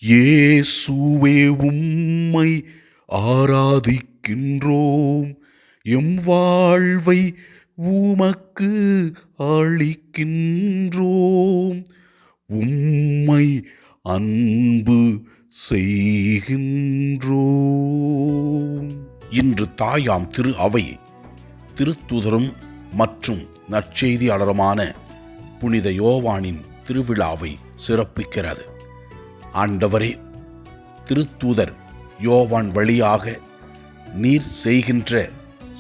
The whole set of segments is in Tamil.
இயேசுவே உம்மை ஆராதிக்கின்றோம், எம் வாழ்வை உமக்கு அளிக்கின்றோம், உம்மை அன்பு செய்கின்றோம். இன்று தாயாம் திரு அவை திருத்தூதரும் மற்றும் நற்செய்தியாளருமான புனித யோவானின் திருவிழாவை சிறப்பிக்கிறது. ஆண்டவரே, திருத்தூதர் யோவான் வழியாக நீர்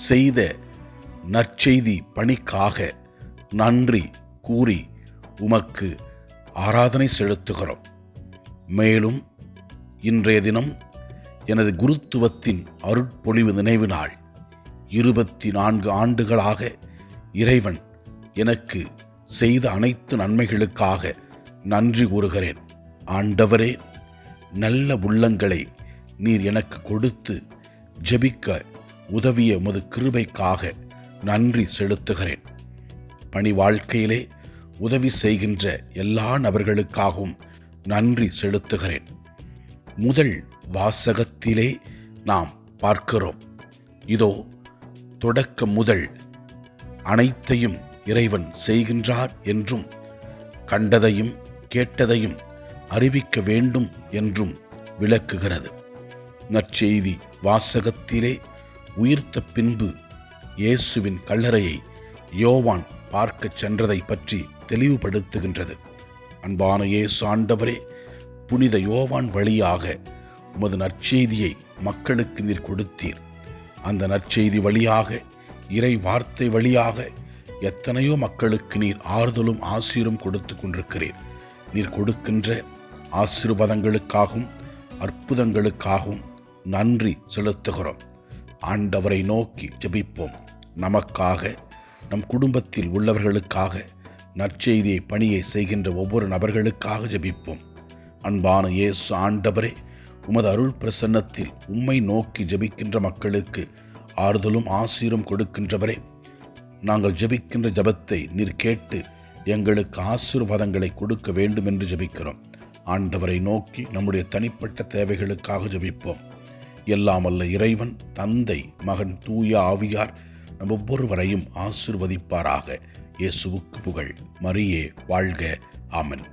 செய்த நற்செய்தி பணிக்காக நன்றி கூறி உமக்கு ஆராதனை செலுத்துகிறோம். மேலும் இன்றைய தினம் எனது குருத்துவத்தின் அருட்பொழிவு நினைவு நாள். 24 ஆண்டுகளாக இறைவன் எனக்கு செய்த அனைத்து நன்மைகளுக்காக நன்றி கூறுகிறேன். ஆண்டவரே, நல்ல உள்ளங்களை நீர் எனக்கு கொடுத்து ஜெபிக்க உதவிய உமது கிருபைக்காக நன்றி செலுத்துகிறேன். பணி வாழ்க்கையிலே உதவி செய்கின்ற எல்லா நபர்களுக்காகவும் நன்றி செலுத்துகிறேன். முதல் வாசகத்திலே நாம் பார்க்கிறோம், இதோ தொடக்கம் முதல் அனைத்தையும் இறைவன் செய்கின்றார் என்றும் கண்டதையும் கேட்டதையும் அறிவிக்க வேண்டும் என்றும் விளக்குகிறது. நற்செய்தி வாசகத்திலே உயிர்த்த பின்பு இயேசுவின் கல்லறையை யோவான் பார்க்கச் சென்றதை பற்றி தெளிவுபடுத்துகின்றது. அன்பான இயேசு ஆண்டவரே, புனித யோவான் வழியாக உமது நற்செய்தியை மக்களுக்கு நீர் கொடுத்தீர். அந்த நற்செய்தி வழியாக, இறை வார்த்தை வழியாக எத்தனையோ மக்களுக்கு நீர் ஆறுதலும் ஆசீரும் கொடுத்து கொண்டிருக்கிறீர். நீர் கொடுக்கின்ற ஆசீர்வாதங்களுக்காகவும் அற்புதங்களுக்காகவும் நன்றி செலுத்துகிறோம். ஆண்டவரை நோக்கி ஜெபிப்போம். நமக்காக, நம் குடும்பத்தில் உள்ளவர்களுக்காக, நற்செய்தியை பணியை செய்கின்ற ஒவ்வொரு நபர்களுக்காக ஜெபிப்போம். அன்பான இயேசு ஆண்டவரே, உமது அருள் பிரசன்னத்தில் உம்மை நோக்கி ஜெபிக்கின்ற மக்களுக்கு ஆறுதலும் ஆசீரும் கொடுக்கின்றவரே, நாங்கள் ஜெபிக்கின்ற ஜெபத்தை நீர் கேட்டு எங்களுக்கு ஆசீர்வாதங்களை கொடுக்க வேண்டும் என்று ஜெபிக்கிறோம். ஆண்டவரை நோக்கி நம்முடைய தனிப்பட்ட தேவைகளுக்காக ஜெபிப்போம். எல்லாம் வல்ல இறைவன், தந்தை, மகன், தூய ஆவியார் நம் ஒவ்வொருவரையும் ஆசீர்வதிப்பாராக. இயேசுவுக்கு புகழ். மரியே வாழ்க. ஆமென்.